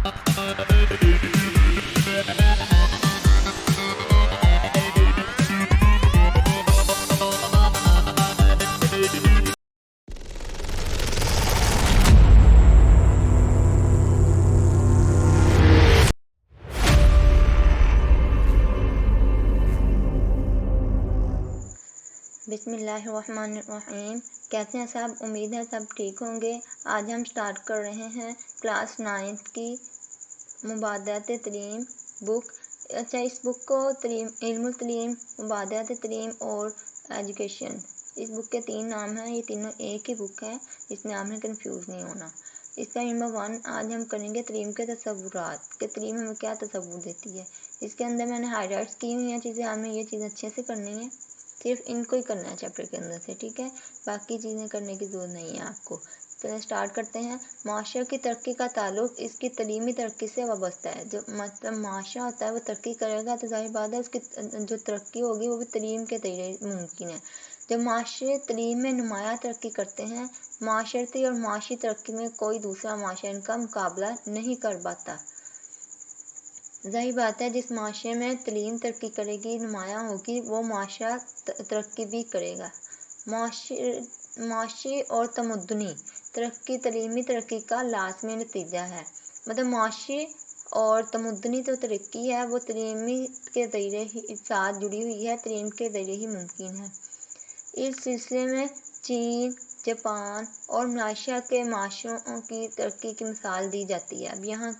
بسم اللہ الرحمن الرحیم. کیسے ہیں سب؟ امید ہے سب ٹھیک ہوں گے. آج ہم سٹارٹ کر رہے ہیں کلاس 9 کی مبادرات تعلیم بک. اچھا، اس بک کو علم التعلیم، مبادرات تعلیم اور ایجوکیشن، اس بک کے 3 نام ہیں. یہ تینوں ایک ہی بک ہے، اس نام میں کنفیوز نہیں ہونا. اس کا نمبر 1 آج ہم کریں گے تعلیم کے تصورات، کہ تعلیم ہمیں کیا تصور دیتی ہے. اس کے اندر میں نے ہائی لائٹس کی ہوئی ہیں چیزیں. آپ نے یہ چیز اچھے سے کرنی ہے، صرف ان کو ہی کرنا ہے چیپٹر کے اندر سے، ٹھیک ہے؟ باقی چیزیں کرنے کی ضرورت نہیں ہے آپ کو. چلیں سٹارٹ کرتے ہیں. معاشرے کی ترقی کا تعلق اس کی تعلیمی ترقی سے وابستہ ہے. جو مطلب معاشرہ ہوتا ہے وہ ترقی کرے گا تو ظاہر بات ہے اس کی جو ترقی ہوگی وہ بھی تعلیم کے ذریعے ممکن ہے. جب معاشرے تعلیم میں نمایاں ترقی کرتے ہیں، معاشرتی اور معاشی ترقی میں کوئی دوسرا معاشرہ ان کا مقابلہ نہیں کر پاتا. ظاہر بات ہے جس معاشرے میں تعلیم ترقی کرے گی، نمایاں ہوگی، وہ معاشرہ ترقی بھی کرے گا. معاشی اور تمدنی ترقی تعلیمی ترقی کا لازمی نتیجہ ہے. مطلب معاشی اور تمدنی جو ترقی ہے وہ تعلیمی کے ذریعے ہی ساتھ جڑی ہوئی ہے، تعلیم کے ذریعے ہی ممکن ہے. اس سلسلے میں چین، جاپان اور ملائیشیا کے معاشروں کی ترقی کی مثال دی جاتی ہے. اب یہاں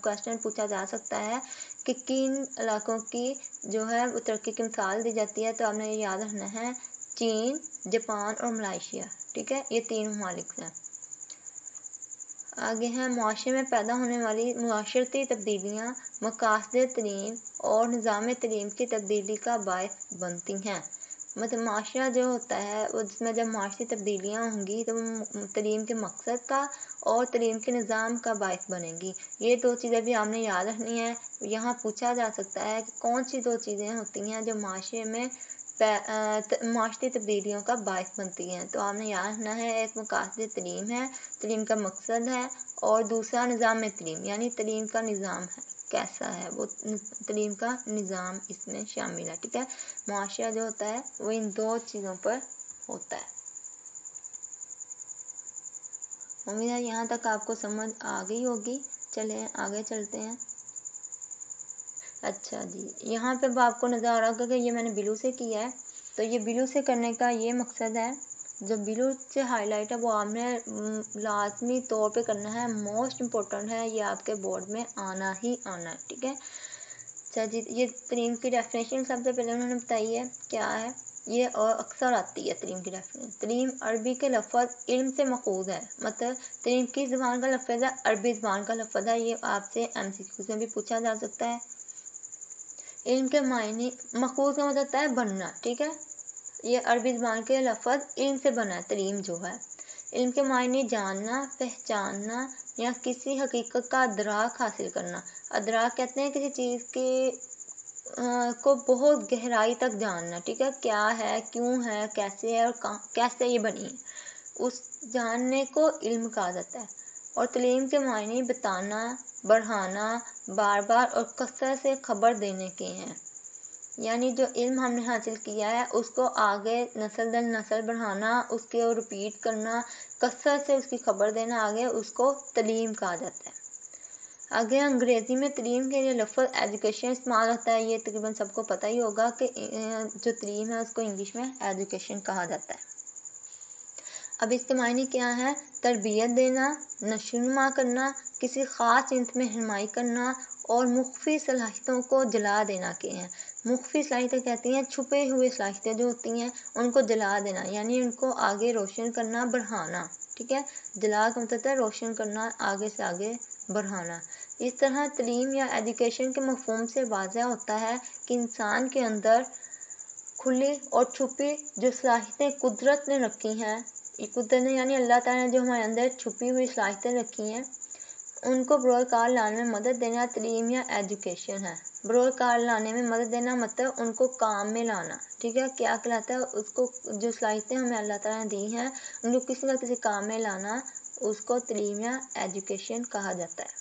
کوشچن پوچھا جا سکتا ہے کہ کن علاقوں کی جو ہے وہ ترقی کی مثال دی جاتی ہے، تو آپ نے یہ یاد رکھنا ہے چین، جاپان اور ملائیشیا، ٹھیک ہے؟ یہ 3 ممالک ہیں. آگے ہیں معاشرے میں پیدا ہونے والی معاشرتی تبدیلیاں مقاصد تعلیم اور نظام تعلیم کی تبدیلی کا باعث بنتی ہیں. مطلب معاشرہ جو ہوتا ہے وہ جس میں جب معاشی تبدیلیاں ہوں گی تو وہ تعلیم کے مقصد کا اور تعلیم کے نظام کا باعث بنے گی. یہ 2 چیزیں بھی آپ نے یاد رکھنی ہے. یہاں پوچھا جا سکتا ہے کہ کون سی 2 چیزیں ہوتی ہیں جو معاشرے میں معاشی تبدیلیوں کا باعث بنتی ہیں. تو آپ نے یاد رکھنا ہے، ایک مقاصد تعلیم ہے، تعلیم کا مقصد ہے، اور دوسرا نظام تعلیم یعنی تعلیم کا نظام ہے کیسا ہے، وہ تعلیم کا نظام اس میں شامل ہے، ٹھیک ہے؟ معاشرہ جو ہوتا ہے وہ ان 2 چیزوں پر ہوتا ہے. امید ہے یہاں تک آپ کو سمجھ آ گئی ہوگی. چلیں آگے چلتے ہیں. اچھا جی، یہاں پہ آپ کو نظر آ رہا ہوگا کہ یہ میں نے بلو سے کیا ہے. تو یہ بلو سے کرنے کا یہ مقصد ہے، جو بلو سے ہائی لائٹ ہے وہ آپ نے لازمی طور پہ کرنا ہے. موسٹ امپورٹنٹ ہے، یہ آپ کے بورڈ میں آنا ہی آنا ہے، ٹھیک ہے؟ اچھا جی، یہ تعلیم کی ڈیفینیشن سب سے پہلے انہوں نے بتائی ہے کیا ہے یہ، اور اکثر آتی ہے تعلیم کی ڈیفینیشن. تعلیم عربی کے لفظ علم سے ماخوذ ہے. مطلب تعلیم کس زبان کا لفظ ہے؟ عربی زبان کا لفظ ہے. یہ آپ سے MCQ میں بھی پوچھا جا سکتا ہے. علم کے معنی ماخوذ کا مطلب ہوتا ہے بننا، ٹھیک ہے؟ یہ عربی زبان کے لفظ علم سے بنا ہے. تعلیم جو ہے علم کے معنی جاننا، پہچاننا یا کسی حقیقت کا ادراک حاصل کرنا. ادراک کہتے ہیں کسی چیز کے کو بہت گہرائی تک جاننا، ٹھیک ہے؟ کیا ہے، کیوں ہے، کیسے ہے اور کیسے یہ بنی ہے، اس جاننے کو علم کہا جاتا ہے. اور تعلیم کے معنی بتانا، بڑھانا، بار بار اور کثرت سے خبر دینے کے ہیں. یعنی جو علم ہم نے حاصل کیا ہے اس کو آگے نسل در نسل بڑھانا، اس کے ریپیٹ کرنا، کثرت سے اس کی خبر دینا، آگے اس کو تعلیم کہا جاتا ہے. آگے انگریزی میں تعلیم کے لیے لفظ ایجوکیشن استعمال ہوتا ہے. یہ تقریباً سب کو پتہ ہی ہوگا کہ جو تعلیم ہے اس کو انگلش میں ایجوکیشن کہا جاتا ہے. اب اس کے معنی کیا ہے؟ تربیت دینا، نشو و نما کرنا، کسی خاص جنس میں رہنمائی کرنا اور مخفی صلاحیتوں کو جلا دینا کے ہیں. مخفی صلاحیتیں کہتی ہیں چھپے ہوئے صلاحیتیں جو ہوتی ہیں ان کو جلا دینا، یعنی ان کو آگے روشن کرنا، بڑھانا، ٹھیک ہے؟ جلا کا مطلب ہے روشن کرنا، آگے سے آگے بڑھانا. اس طرح تعلیم یا ایجوکیشن کے مفہوم سے واضح ہوتا ہے کہ انسان کے اندر کھلی اور چھپی جو صلاحیتیں قدرت نے رکھی ہیں، قدرت نے یعنی اللہ تعالیٰ نے جو ہمارے اندر چھپی ہوئی صلاحیتیں رکھی ہیں ان کو بروئے کار لانے میں مدد دینا تعلیم یا ایجوکیشن ہے. بروئے کار لانے میں مدد دینا مطلب ان کو کام میں لانا، ٹھیک ہے؟ کیا کہلاتا ہے؟ اس کو جو صلاحیتیں ہمیں اللہ تعالیٰ نے دی ہیں ان کو کسی نہ کسی کام میں لانا، اس کو تعلیم یا ایجوکیشن کہا جاتا ہے.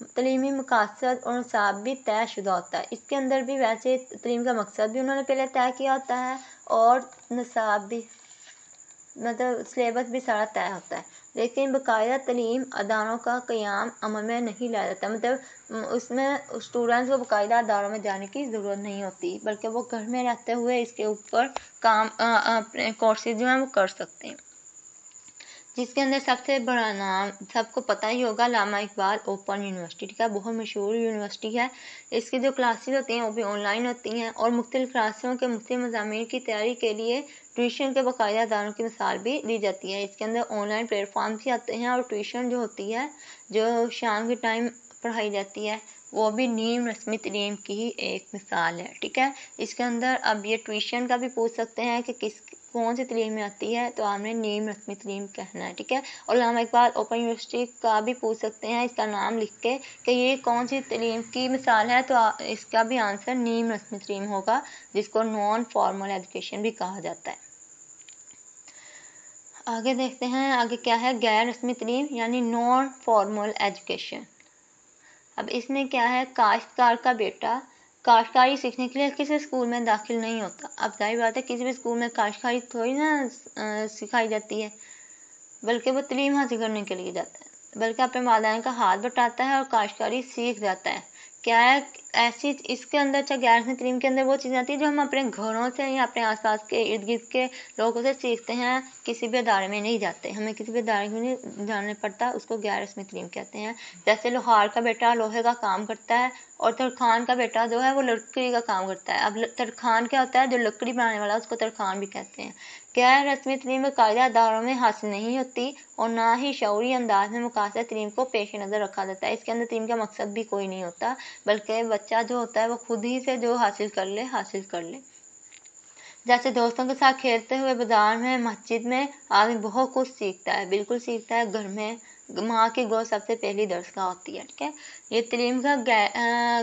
تعلیمی مقاصد اور نصاب بھی طے شدہ ہوتا ہے. اس کے اندر بھی ویسے تعلیم کا مقصد بھی انہوں نے پہلے طے کیا ہوتا ہے اور نصاب بھی، مطلب سلیبس بھی سارا طے ہوتا ہے. لیکن باقاعدہ تعلیم اداروں کا قیام عمل میں نہیں لایا جاتا، مطلب اس میں اسٹوڈنٹس کو باقاعدہ اداروں میں جانے کی ضرورت نہیں ہوتی، بلکہ وہ گھر میں رہتے ہوئے اس کے اوپر کام اپنے کورسز جو ہیں وہ کر سکتے ہیں. جس کے اندر سب سے بڑا نام سب کو پتہ ہی ہوگا، علامہ اقبال اوپن یونیورسٹی کا بہت مشہور یونیورسٹی ہے. اس کی جو کلاسز ہوتی ہیں وہ بھی آن لائن ہوتی ہیں، اور مختلف کلاسوں کے مختلف مضامین کی تیاری کے لیے ٹیوشن کے باقاعدہ اداروں کی مثال بھی دی جاتی ہے. اس کے اندر آن لائن پلیٹ فارمس بھی آتے ہیں، اور ٹیوشن جو ہوتی ہے جو شام کے ٹائم پڑھائی جاتی ہے وہ بھی نیم رسمی تعلیم کی ہی ایک مثال ہے. ٹھیک ہے، اس کے اندر اب یہ ٹیوشن کا بھی پوچھ سکتے ہیں کہ کون سی تعلیم میں آتی ہے، تو آپ نے نیم رسمی تعلیم کہنا ہے. ٹھیک ہے، اور علامہ اقبال اوپن یونیورسٹی کا بھی پوچھ سکتے ہیں اس کا نام لکھ کے کہ یہ کون سی تعلیم کی مثال ہے، تو اس کا بھی آنسر نیم رسمی تعلیم ہوگا، جس کو نان فارمل ایجوکیشن بھی کہا جاتا ہے. آگے دیکھتے ہیں آگے کیا ہے غیر رسمی تعلیم یعنی نان فارمل ایجوکیشن. اب اس میں کیا ہے، کاشتکار کا بیٹا کاشتکاری سیکھنے کے لیے کسی اسکول میں داخل نہیں ہوتا. اب ظاہر بات ہے کسی بھی اسکول میں کاشتکاری تھوڑی نا سکھائی جاتی ہے، بلکہ وہ تعلیم حاصل کرنے کے لیے جاتا ہے، بلکہ اپنے والدین کا ہاتھ بٹاتا ہے اور کاشتکاری سیکھ جاتا ہے. کیا ہے ایسی اس کے اندر غیر رسمی تعلیم کے اندر وہ چیزیں آتی ہیں جو ہم اپنے گھروں سے یا اپنے آس پاس کے ارد گرد کے لوگوں سے سیکھتے ہیں، کسی بھی ادارے میں نہیں جاتے، ہمیں کسی بھی ادارے میں نہیں جانا پڑتا، اس کو غیر رسمی تعلیم کہتے ہیں. جیسے لوہار کا بیٹا لوہے کا کام کرتا ہے، اور ترخان کا بیٹا جو ہے وہ لکڑی کا کام کرتا ہے. اب ترخان کیا ہوتا ہے، جو لکڑی بنانے والا اس کو ترخان بھی کہتے ہیں. غیر رسمی تعلیم باقاعدہ اداروں میں حاصل نہیں ہوتی، اور نہ ہی شعوری انداز میں مقاصد تعلیم کو پیش نظر رکھا جاتا ہے. اس کے اندر تعلیم کا مقصد بھی کوئی نہیں ہوتا، بلکہ بچہ جو ہوتا ہے وہ خود ہی سے جو حاصل کر لے. جیسے دوستوں کے ساتھ کھیلتے ہوئے بازار میں، مسجد میں آدمی بہت کچھ سیکھتا ہے، بالکل سیکھتا ہے. گھر میں ماں کی گود سب سے پہلی درسگاہ ہوتی ہے. ٹھیک ہے، یہ تعلیم کا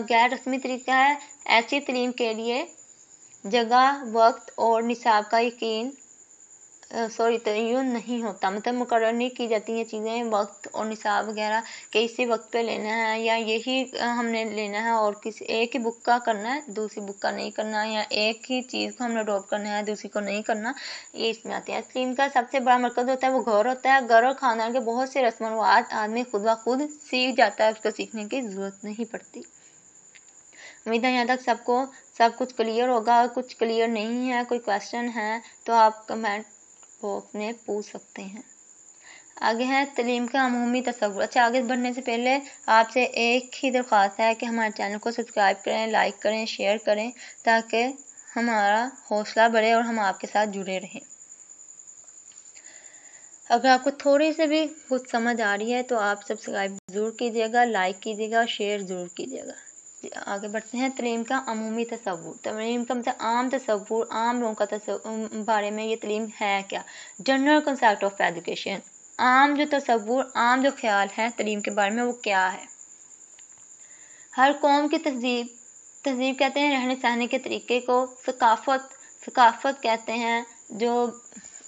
غیر رسمی طریقہ ہے. ایسی تعلیم کے لیے جگہ، وقت اور نصاب کا تعین نہیں ہوتا، مطلب مقرر نہیں کی جاتی ہیں چیزیں، وقت اور نصاب وغیرہ کہ اسی وقت پہ لینا ہے یا یہی ہم نے لینا ہے، اور کسی ایک ہی بک کا کرنا ہے دوسری بک کا نہیں کرنا، یا ایک ہی چیز کو ہم نے اڈاپٹ کرنا ہے دوسری کو نہیں کرنا. یہ اس میں آتی ہے. تعلیم کا سب سے بڑا مرکز ہوتا ہے وہ گھر ہوتا ہے. گھر اور خاندان کے بہت سے رسم و رواج آدمی خود بخود سیکھ جاتا ہے، اس کو سیکھنے کی ضرورت نہیں پڑتی. امید ہے یہاں تک سب کچھ کلیئر ہوگا. کچھ کلیئر نہیں ہے، کوئی کویشچن ہے تو آپ کمنٹ باکس میں پوچھ سکتے ہیں. آگے ہے تعلیم کا عمومی تصور. اچھا، آگے بڑھنے سے پہلے آپ سے ایک ہی درخواست ہے کہ ہمارے چینل کو سبسکرائب کریں، لائک کریں، شیئر کریں، تاکہ ہمارا حوصلہ بڑھے اور ہم آپ کے ساتھ جڑے رہیں. اگر آپ کو تھوڑی سے بھی کچھ سمجھ آ رہی ہے تو آپ سبسکرائب ضرور کیجیے گا، لائک کیجیے گا، شیئر ضرور کیجیے گا. آگے بڑھتے ہیں. تعلیم کا عمومی تصور. تعلیم کا مطلب عام تصور، عام لوگوں کا بارے میں یہ تعلیم ہے کیا. General concept of education. عام جو تصور، عام جو خیال ہے تعلیم کے بارے میں وہ کیا ہے. ہر قوم کی تہذیب کہتے ہیں رہنے سہنے کے طریقے کو. ثقافت کہتے ہیں جو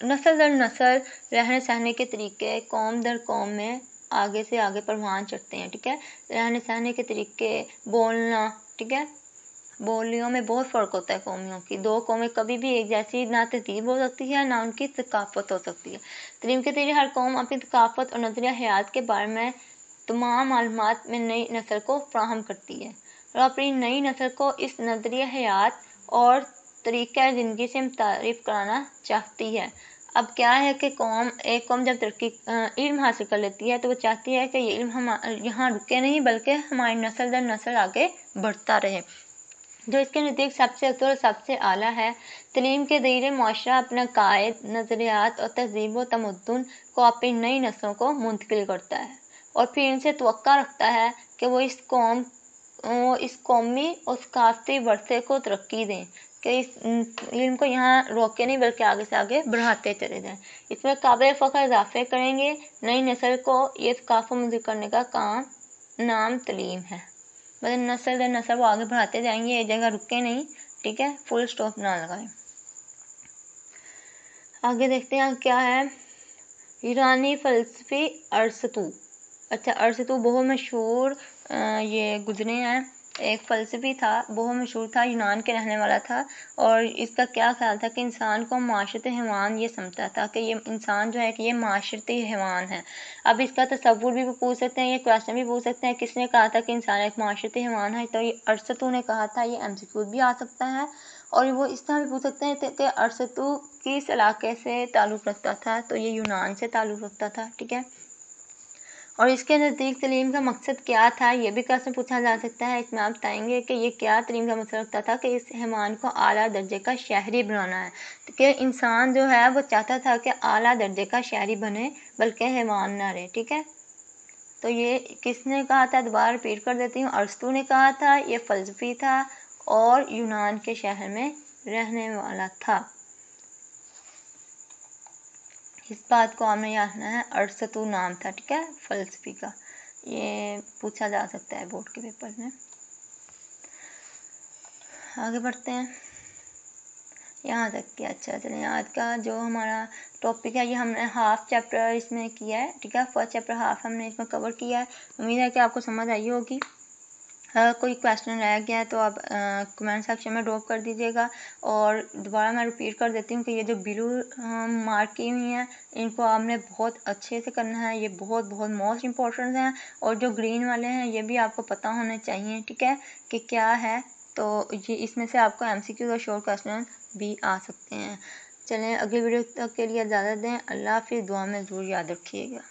نسل در نسل رہنے سہنے کے طریقے قوم در قوم میں آگے سے آگے پروان چڑھتے ہیں. ٹھیک ہے، رہنے سہنے کے طریقے، بولنا. ٹھیک ہے، بولیوں میں بہت فرق ہوتا ہے قومیوں کی. دو قومیں کبھی بھی ایک جیسی نہ تہذیب ہو سکتی ہے، نہ ان کی ثقافت ہو سکتی ہے. تعلیم کے ذریعے ہر قوم اپنی ثقافت اور نظریہ حیات کے بارے میں تمام معلومات میں نئی نسل کو فراہم کرتی ہے، اور اپنی نئی نسل کو اس نظریہ حیات اور طریقہ زندگی سے متعارف کرانا چاہتی ہے. اب کیا ہے کہ ایک قوم جب علم حاصل کر لیتی ہے تو وہ چاہتی ہے کہ یہ علم یہاں رکے نہیں، بلکہ ہماری نسل در نسل آگے بڑھتا رہے. جو اس کے نزدیک سب سے افضل اور سب سے اعلیٰ ہے. تعلیم کے ذریعے معاشرہ اپنا قائد، نظریات اور تہذیب و تمدن کو اپنی نئی نسلوں کو منتقل کرتا ہے، اور پھر ان سے توقع رکھتا ہے کہ وہ اس قومی اور ثقافتی ورثے کو ترقی دیں، کہ اس علم کو یہاں روکے نہیں بلکہ آگے سے آگے بڑھاتے چلے جائیں. اس میں قابل فخر اضافے کریں گے. نئی نسل کو یہ ثقافت منتقل کرنے کا نام تعلیم ہے. مطلب نسل در نسل وہ آگے بڑھاتے جائیں گے، ایک جگہ رکے نہیں. ٹھیک ہے، فل اسٹاپ نہ لگائیں. آگے دیکھتے ہیں کیا ہے. ایرانی فلسفی ارسطو. اچھا، ارسطو بہت مشہور یہ گزرے ہیں، ایک فلسفی تھا، بہت مشہور تھا، یونان کے رہنے والا تھا، اور اس کا کیا خیال تھا کہ انسان کو معاشرتی حیوان یہ سمجھتا تھا کہ یہ انسان جو ہے کہ یہ معاشرتی حیوان ہے۔ اب اس کا تصور بھی پوچھ سکتے ہیں، یہ کویشچن بھی پوچھ سکتے ہیں کس نے کہا تھا کہ انسان ایک معاشرتی حیوان ہے، تو یہ ارسطو نے کہا تھا، یہ MCQ بھی آ سکتا ہے، اور وہ اس طرح بھی پوچھ سکتے ہیں کہ ارسطو کس علاقے سے تعلق رکھتا تھا، تو یہ یونان سے تعلق رکھتا تھا، ٹھیک ہے۔ اور اس کے نزدیک تعلیم کا مقصد کیا تھا، یہ بھی کویشچن پوچھا جا سکتا ہے، اس میں آپ بتائیں گے کہ یہ کیا تعلیم کا مقصد رکھتا تھا کہ اس حیوان کو اعلیٰ درجے کا شہری بنانا ہے، کہ انسان جو ہے وہ چاہتا تھا کہ اعلیٰ درجے کا شہری بنے بلکہ حیوان نہ رہے، ٹھیک ہے۔ تو یہ کس نے کہا تھا، دوبارہ ریپیٹ کر دیتی ہوں، ارسطو نے کہا تھا، یہ فلسفی تھا اور یونان کے شہر میں رہنے والا تھا۔ اس بات کو آپ نے یاد رکھنا ہے، ارسطو نام تھا، ٹھیک ہے، فلسفی کا، یہ پوچھا جا سکتا ہے بورڈ کے پیپر میں۔ آگے بڑھتے ہیں یہاں تک کہ اچھا چلیں، آج کا جو ہمارا ٹاپک ہے یہ ہم نے ہاف چیپٹر اس میں کیا ہے، ٹھیک ہے، فرسٹ چیپٹر ہاف ہم نے اس میں کور کیا ہے، امید ہے کہ آپ کو سمجھ آئی ہوگی۔ اگر کوئی کویشچن رہ گیا ہے تو آپ کمنٹ سیکشن میں ڈراپ کر دیجیے گا، اور دوبارہ میں ریپیٹ کر دیتی ہوں کہ یہ جو بلو مارک کی ہوئی ہیں ان کو آپ نے بہت اچھے سے کرنا ہے، یہ بہت بہت موسٹ امپورٹنٹ ہیں، اور جو گرین والے ہیں یہ بھی آپ کو پتہ ہونے چاہیے، ٹھیک ہے، کہ کیا ہے، تو یہ اس میں سے آپ کو MCQ اور شارٹ کویشچن بھی آ سکتے ہیں۔ چلیں اگلی ویڈیو تک کے لیے اجازت دیں، اللہ حافظ، دعا میں ضرور یاد رکھیے گا۔